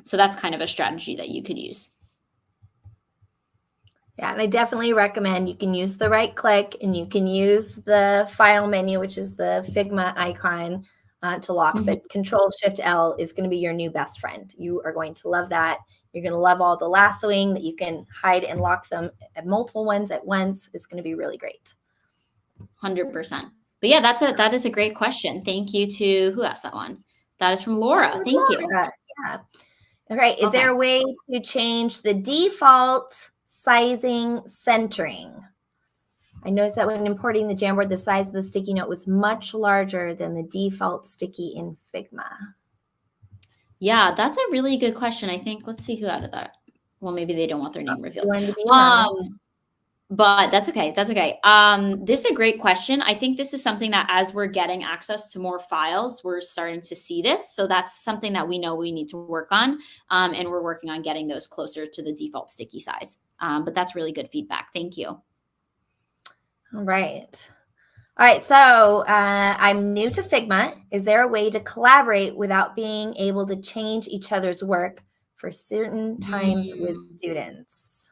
So that's kind of a strategy that you could use. Yeah, and I definitely recommend you can use the right click and you can use the file menu, which is the Figma icon to lock. But Control-Shift-L is going to be your new best friend. You are going to love that. You're going to love all the lassoing that you can hide and lock them at multiple ones at once. It's going to be really great. 100%. But yeah, that is a great question. Thank you to who asked that one? That is from Laura. Thank you. Yeah. Okay. Is there a way to change the default sizing centering? I noticed that when importing the Jamboard, the size of the sticky note was much larger than the default sticky in Figma. Yeah, that's a really good question. I think, let's see who added that. Well, maybe they don't want their name revealed. But that's okay. That's okay. This is a great question. I think this is something that as we're getting access to more files, we're starting to see this. So that's something that we know we need to work on. And we're working on getting those closer to the default sticky size. But that's really good feedback. Thank you. All right. All right. So I'm new to Figma. Is there a way to collaborate without being able to change each other's work for certain times with students?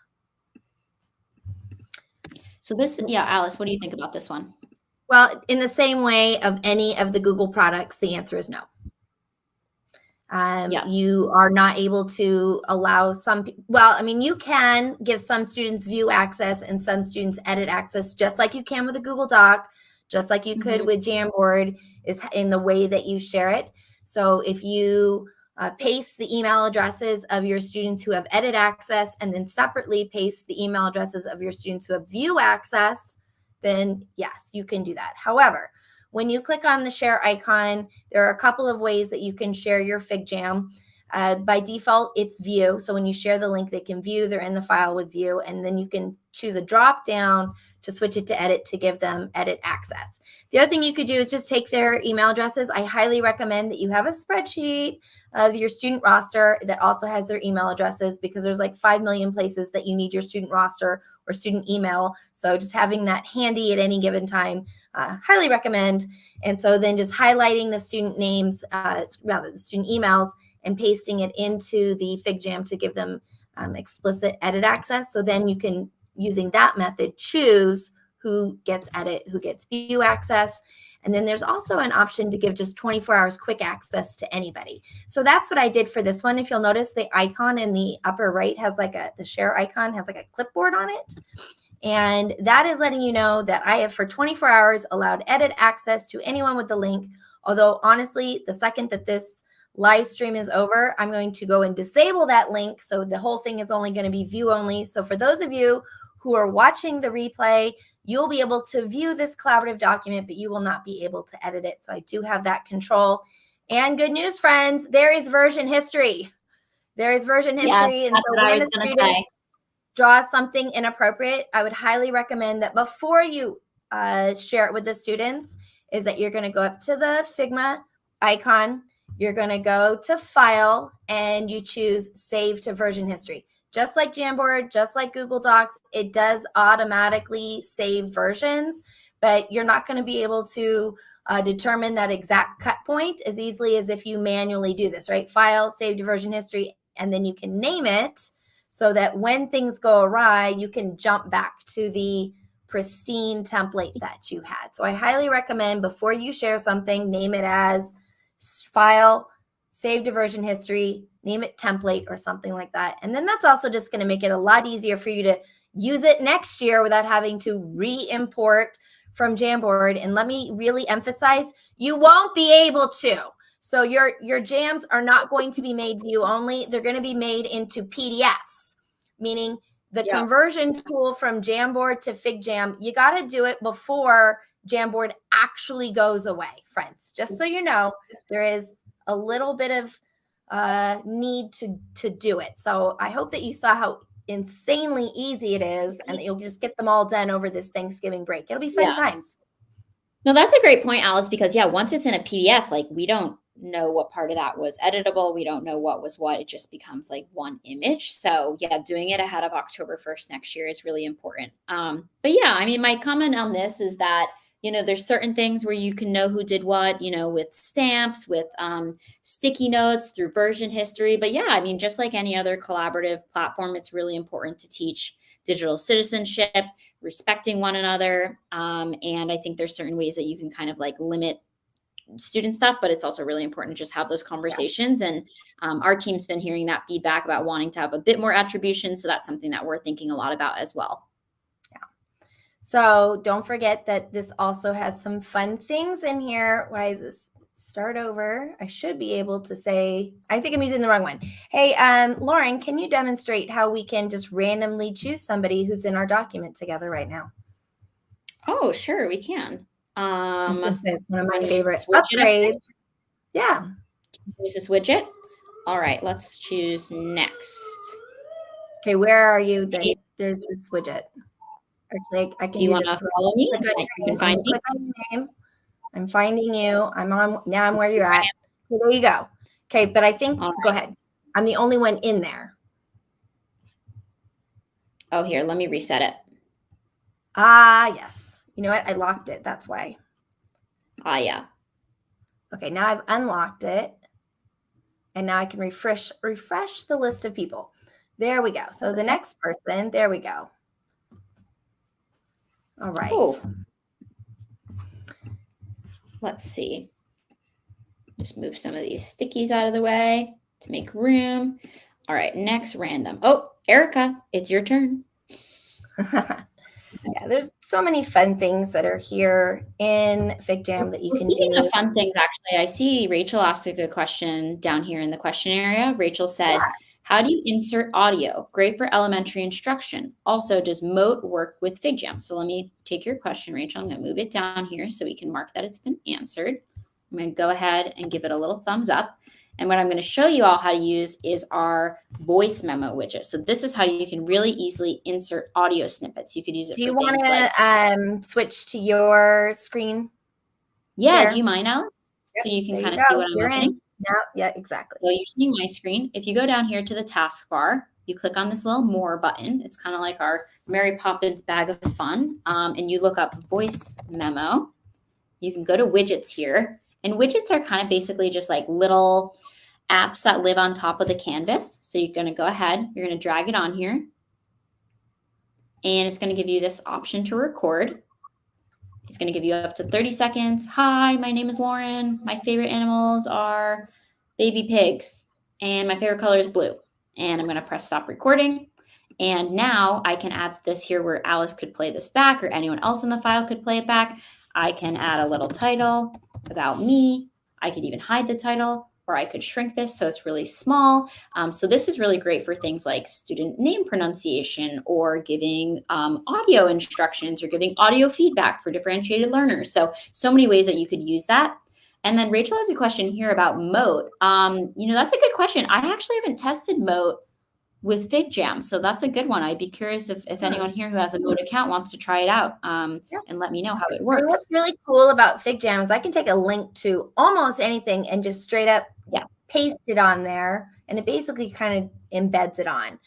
So this, yeah, Alice, what do you think about this one? Well, in the same way of any of the Google products, the answer is no. You are not able to allow you can give some students view access and some students edit access, just like you can with a Google Doc, just like you could with Jamboard, is in the way that you share it. So if you paste the email addresses of your students who have edit access, and then separately paste the email addresses of your students who have view access, then yes, you can do that. However, when you click on the share icon, there are a couple of ways that you can share your FigJam. By default, it's view. So when you share the link, they can view, they're in the file with view, and then you can choose a drop down to switch it to edit to give them edit access. The other thing you could do is just take their email addresses. I highly recommend that you have a spreadsheet of your student roster that also has their email addresses, because there's like 5 million places that you need your student roster or student email. So just having that handy at any given time, highly recommend. And so then just highlighting the student names, rather the student emails, and pasting it into the FigJam to give them explicit edit access. So then you can, using that method, choose who gets edit, who gets view access. And then there's also an option to give just 24 hours quick access to anybody. So that's what I did for this one. If you'll notice, the icon in the upper right has like the share icon has like a clipboard on it. And that is letting you know that I have for 24 hours allowed edit access to anyone with the link. Although honestly, the second that this live stream is over, I'm going to go and disable that link. So the whole thing is only going to be view only. So for those of you who are watching the replay, you'll be able to view this collaborative document, but you will not be able to edit it. So I do have that control. And good news, friends, there is version history. There is version history. Yes, and so when a student say. draws something inappropriate, I would highly recommend that before you share it with the students, is that you're going to go up to the Figma icon. You're going to go to File, and you choose Save to Version History. Just like Jamboard, just like Google Docs, it does automatically save versions, but you're not going to be able to determine that exact cut point as easily as if you manually do this, right? File, Save to Version History, and then you can name it so that when things go awry, you can jump back to the pristine template that you had. So I highly recommend before you share something, name it as File, Save to Version History, name it template or something like that. And then that's also just going to make it a lot easier for you to use it next year without having to re-import from Jamboard. And let me really emphasize, you won't be able to. So your jams are not going to be made view only. They're going to be made into PDFs, meaning the conversion tool from Jamboard to FigJam, you got to do it before Jamboard actually goes away, friends. Just so you know, there is a little bit of need to do it. So I hope that you saw how insanely easy it is, and that you'll just get them all done over this Thanksgiving break. It'll be fun times. No, that's a great point, Alice, because once it's in a PDF, like we don't know what part of that was editable. We don't know what was what. It just becomes like one image. So doing it ahead of October 1st next year is really important. But I mean, my comment on this is that there's certain things where you can know who did what, with stamps, with sticky notes, through version history. But I mean, just like any other collaborative platform, it's really important to teach digital citizenship, respecting one another. And I think there's certain ways that you can kind of like limit student stuff, but it's also really important to just have those conversations. And our team's been hearing that feedback about wanting to have a bit more attribution. So that's something that we're thinking a lot about as well. So don't forget that this also has some fun things in here. Why is this? Start over. I should be able to say, I think I'm using the wrong one. Hey, Lauren, can you demonstrate how we can just randomly choose somebody who's in our document together right now? Oh, sure, we can. It's one of my favorite upgrades. Yeah. Use this widget. All right, let's choose next. Okay, where are you? There's this widget. Actually, I can do you want to follow me? You can find me. Click on your name. I'm finding you. I'm where you're at. Okay, there you go. Okay, but I think, go ahead. I'm the only one in there. Oh, here, let me reset it. Ah, yes. You know what? I locked it. That's why. Ah, yeah. Okay, now I've unlocked it. And now I can refresh the list of people. There we go. So the next person, there we go. All right. Cool. Let's see. Just move some of these stickies out of the way to make room. All right, next random. Oh, Erica, it's your turn. Yeah, there's so many fun things that are here in FigJam that you can Speaking do. of fun things, actually, I see Rachel asked a good question down here in the question area. Rachel said, how do you insert audio? Great for elementary instruction. Also, does Moat work with FigJam? So let me take your question, Rachel. I'm going to move it down here so we can mark that it's been answered. I'm going to go ahead and give it a little thumbs up. And what I'm going to show you all how to use is our voice memo widget. So this is how you can really easily insert audio snippets. You could use it Do you for things like... want to switch to your screen? Yeah, share? do you mind, Alice? Yep, So you can there kind you of see go. what I'm You're opening. in. Yeah, exactly. So you're seeing my screen. If you go down here to the taskbar, you click on this little more button. It's kind of like our Mary Poppins bag of fun. And you look up voice memo. You can go to widgets here. And widgets are kind of basically just like little apps that live on top of the canvas. So you're going to go ahead, you're going to drag it on here. And it's going to give you this option to record. It's going to give you up to 30 seconds. Hi, my name is Lauren. My favorite animals are baby pigs. And my favorite color is blue. And I'm going to press stop recording. And now I can add this here where Alice could play this back or anyone else in the file could play it back. I can add a little title about me. I could even hide the title, or I could shrink this so it's really small. So this is really great for things like student name pronunciation or giving audio instructions or giving audio feedback for differentiated learners. So many ways that you could use that. And then Rachel has a question here about Moat. That's a good question. I actually haven't tested Moat with FigJam. So that's a good one. I'd be curious if anyone here who has a Moat account wants to try it out and let me know how it works. And what's really cool about FigJam is I can take a link to almost anything and just straight up paste it on there. And it basically kind of embeds it on.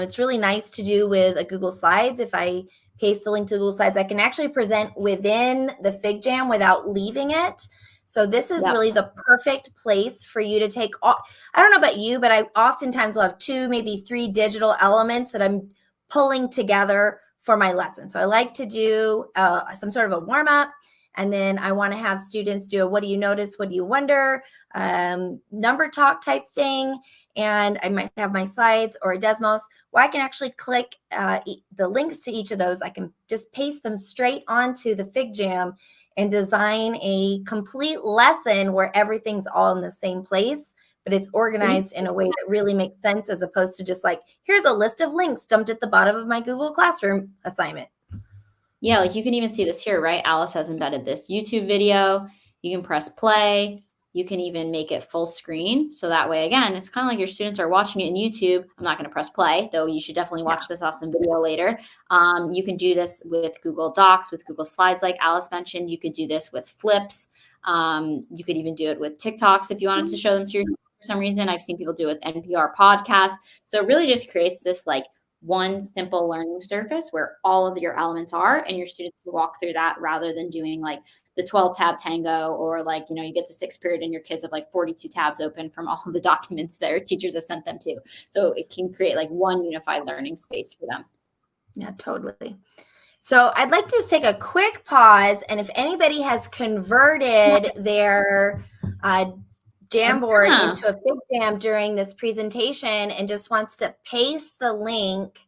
It's really nice to do with a Google Slides. If I paste the link to Google Slides, I can actually present within the FigJam without leaving it. So this is really the perfect place for you to take all, I don't know about you, but I oftentimes will have 2, maybe 3 digital elements that I'm pulling together for my lesson. So I like to do some sort of a warm up, and then I want to have students do a what do you notice, what do you wonder, number talk type thing. And I might have my slides or a Desmos where I can actually click the links to each of those. I can just paste them straight onto the FigJam and design a complete lesson where everything's all in the same place, but it's organized in a way that really makes sense, as opposed to just like, here's a list of links dumped at the bottom of my Google Classroom assignment. Yeah, like you can even see this here, right? Alice has embedded this YouTube video. You can press play. You can even make it full screen. So that way, again, it's kind of like your students are watching it in YouTube. I'm not going to press play, though you should definitely watch this awesome video later. You can do this with Google Docs, with Google Slides, like Alice mentioned. You could do this with flips. You could even do it with TikToks if you wanted to show them to your for some reason. I've seen people do it with NPR podcasts. So it really just creates this like one simple learning surface where all of your elements are, and your students can walk through that rather than doing like the 12 tab tango, or like, you get to 6th period and your kids have like 42 tabs open from all of the documents their teachers have sent them to. So it can create like one unified learning space for them. Yeah, totally. So I'd like to just take a quick pause. And if anybody has converted their Jamboard into a FigJam during this presentation and just wants to paste the link,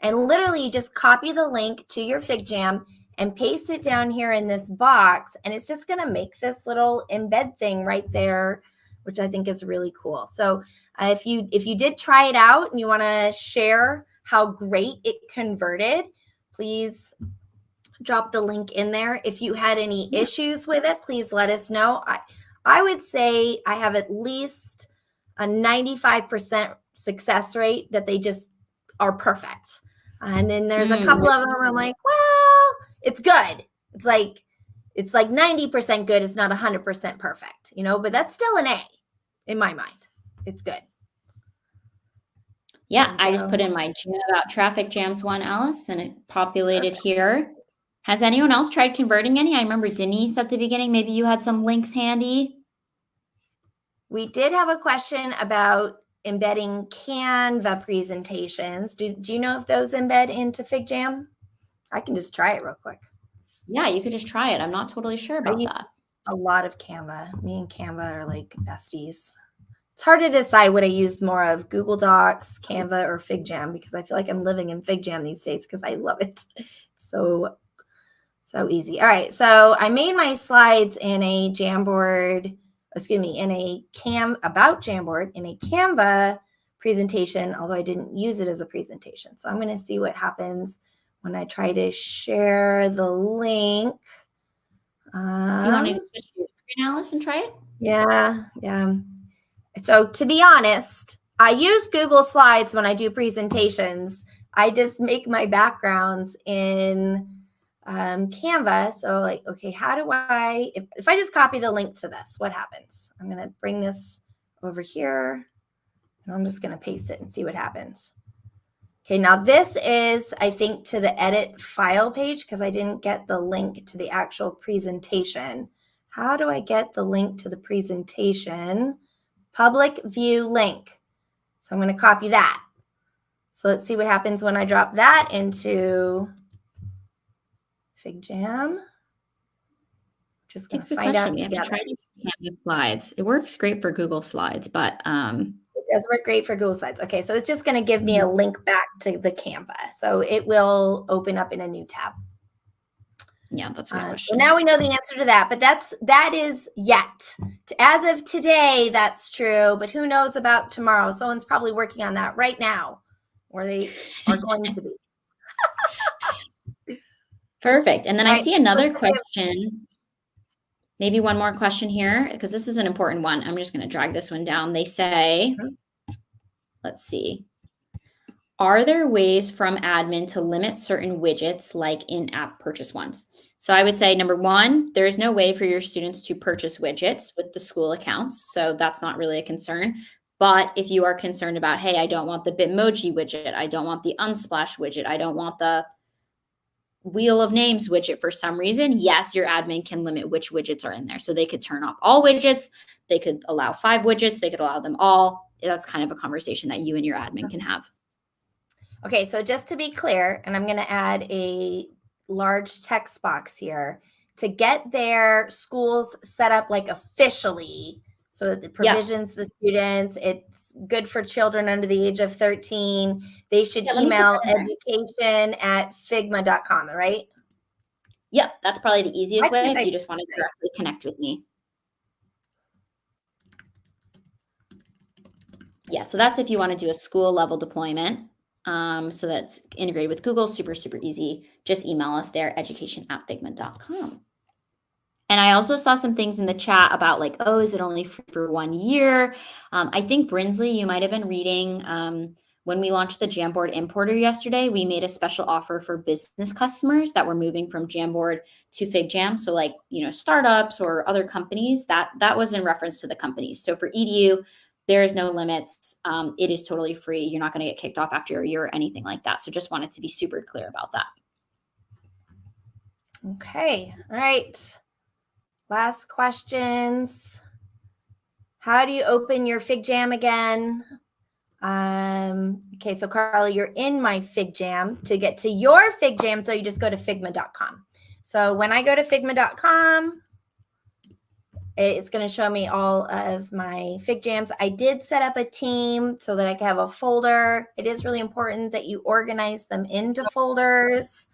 and literally just copy the link to your FigJam and paste it down here in this box, and it's just going to make this little embed thing right there, which I think is really cool. So if you did try it out and you want to share how great it converted, please drop the link in there. If you had any issues with it, please let us know. I would say I have at least a 95% success rate that they just are perfect. And then there's a couple of them where I'm like, well, it's good. It's like 90% good. It's not 100% perfect, but that's still an A in my mind. It's good. Yeah, I just put in my Jam about traffic jams one, Alice, and it populated here. Has anyone else tried converting any? I remember Denise at the beginning. Maybe you had some links handy. We did have a question about embedding Canva presentations. Do you know if those embed into FigJam? I can just try it real quick. Yeah, you could just try it. I'm not totally sure about that. A lot of Canva. Me and Canva are like besties. It's hard to decide what I use more of, Google Docs, Canva, or FigJam, because I feel like I'm living in FigJam these days because I love it. It's So easy. All right. So I made my slides in a Jamboard, in a about Jamboard in a Canva presentation, although I didn't use it as a presentation. So I'm going to see what happens when I try to share the link. Do you want to switch your screen, Alice, and try it? Yeah. So to be honest, I use Google Slides when I do presentations. I just make my backgrounds in Canva. So like, okay, how do I, if I just copy the link to this, what happens? I'm going to bring this over here and I'm just going to paste it and see what happens. Okay, now this is, I think, to the edit file page because I didn't get the link to the actual presentation. How do I get the link to the presentation? Public view link. So I'm going to copy that. So let's see what happens when I drop that into FigJam. Just going to find out together. Try to Canva slides. It works great for Google Slides, but it does work great for Google Slides. Okay, so it's just going to give me a link back to the Canva. So it will open up in a new tab. Yeah, that's a good question. So now we know the answer to that, but that is yet. As of today, that's true, but who knows about tomorrow? Someone's probably working on that right now, or they are going to be. Perfect. And then I see another question. Maybe one more question here, because this is an important one. I'm just going to drag this one down. They say, let's see. Are there ways from admin to limit certain widgets like in-app purchase ones? So I would say, number one, there is no way for your students to purchase widgets with the school accounts. So that's not really a concern. But if you are concerned about, hey, I don't want the Bitmoji widget, I don't want the Unsplash widget, I don't want the Wheel of Names widget for some reason, yes, your admin can limit which widgets are in there. So they could turn off all widgets. They could allow 5 widgets. They could allow them all. That's kind of a conversation that you and your admin can have. Okay, so just to be clear, and I'm going to add a large text box here to get their schools set up like officially so that it provisions the students. It's good for children under the age of 13. They should email education@figma.com, right? Yep, that's probably the easiest way if you just want to directly connect with me. Yeah, so that's if you want to do a school level deployment. So that's integrated with Google, super, super easy. Just email us there, education@figma.com. And I also saw some things in the chat about like, oh, is it only for 1 year? I think Brinsley, you might have been reading when we launched the Jamboard importer yesterday, we made a special offer for business customers that were moving from Jamboard to FigJam. So like, startups or other companies, that was in reference to the companies. So for EDU, there is no limits. It is totally free. You're not going to get kicked off after a year or anything like that. So just wanted to be super clear about that. Okay. All right. Last questions. How do you open your FigJam again? Okay, so Carla, you're in my FigJam. To get to your FigJam, so you just go to figma.com. So when I go to figma.com, it's going to show me all of my FigJams. I did set up a team so that I can have a folder. It is really important that you organize them into folders.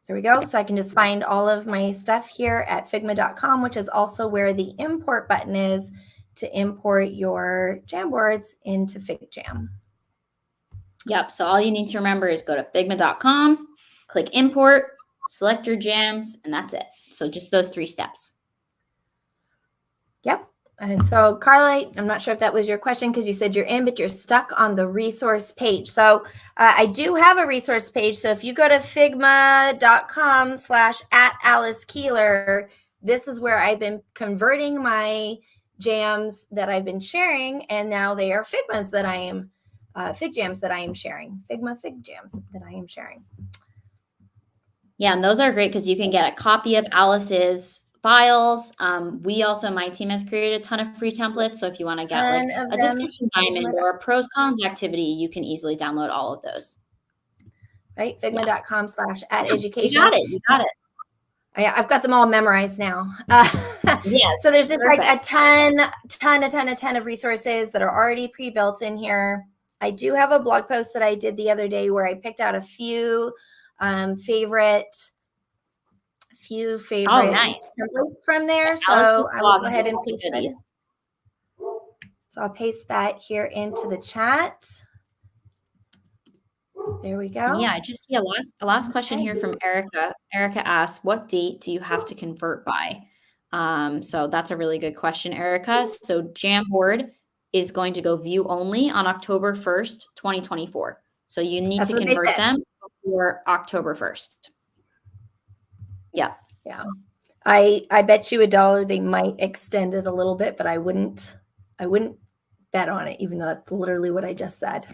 There we go. So I can just find all of my stuff here at figma.com, which is also where the import button is to import your Jamboards into FigJam. Yep. So all you need to remember is go to figma.com, click import, select your jams, and that's it. So just those 3 steps. Yep. And so, Carla, I'm not sure if that was your question because you said you're in, but you're stuck on the resource page. So I do have a resource page. So if you go to figma.com/@AliceKeeler, this is where I've been converting my jams that I've been sharing. And now they are Figmas that I am, FigJams that I am sharing. Figma FigJams that I am sharing. Yeah, and those are great because you can get a copy of Alice's files. We also, my team has created a ton of free templates. So if you want to get like a discussion diamond or a pros cons activity, you can easily download all of those. Right, figma.com/@education. You got it. You got it. I've got them all memorized now. Yeah. So there's just like a ton of resources that are already pre-built in here. I do have a blog post that I did the other day where I picked out a few favorite nice. templates from there. So Alice's I will blog go ahead has and all the paste that. goodies. So I'll paste that here into the chat. There we go. Yeah, I just see a last question here from Erica. Erica asks, what date do you have to convert by? So that's a really good question, Erica. So Jamboard is going to go view only on October 1st, 2024. So you need That's to what they convert said. them before October 1st. Yeah. Yeah. I bet you $1 they might extend it a little bit, but I wouldn't bet on it, even though that's literally what I just said.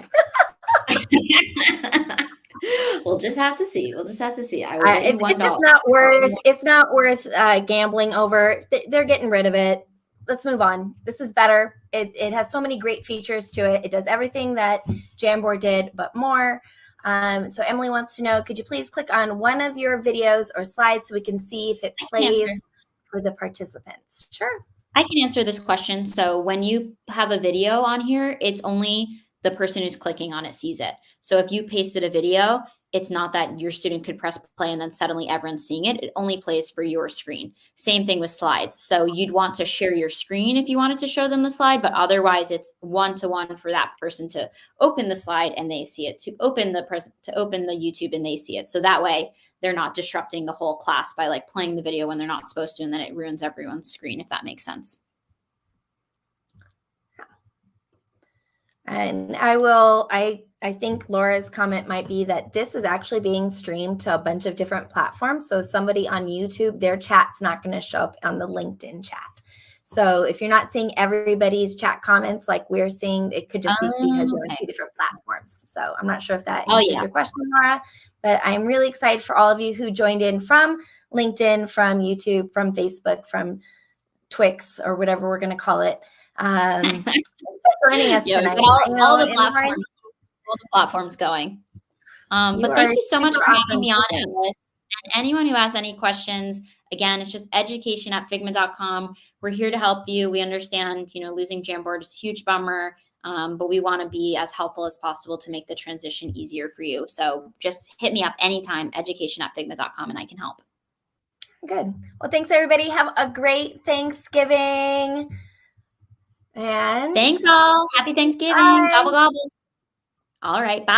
We'll just have to see. We'll just have to see. I will bet you $1. It's not worth gambling over. They're getting rid of it. Let's move on. This is better. It has so many great features to it. It does everything that Jamboard did, but more. So Emily wants to know, could you please click on one of your videos or slides so we can see if it plays for the participants? Sure. I can answer this question. So when you have a video on here, it's only the person who's clicking on it sees it. So if you pasted a video, it's not that your student could press play and then suddenly everyone's seeing it. It only plays for your screen. Same thing with slides. So you'd want to share your screen if you wanted to show them the slide, but otherwise it's one-to-one for that person to open the slide and they see it, to open the YouTube and they see it. So that way they're not disrupting the whole class by like playing the video when they're not supposed to, and then it ruins everyone's screen, if that makes sense. And I think Laura's comment might be that this is actually being streamed to a bunch of different platforms. So somebody on YouTube, their chat's not going to show up on the LinkedIn chat. So if you're not seeing everybody's chat comments like we're seeing, it could just be because you're on 2 different platforms. So I'm not sure if that answers your question, Laura, but I'm really excited for all of you who joined in from LinkedIn, from YouTube, from Facebook, from Twix, or whatever we're going to call it. Joining us tonight. All the platforms going. But thank you so much for having me on, Alice. And anyone who has any questions, again, it's just education@figma.com. We're here to help you. We understand, losing Jamboard is a huge bummer, but we want to be as helpful as possible to make the transition easier for you. So just hit me up anytime, education@figma.com, and I can help. Good. Well, thanks, everybody. Have a great Thanksgiving. And thanks all. Happy Thanksgiving. Bye. Gobble, gobble. All right. Bye.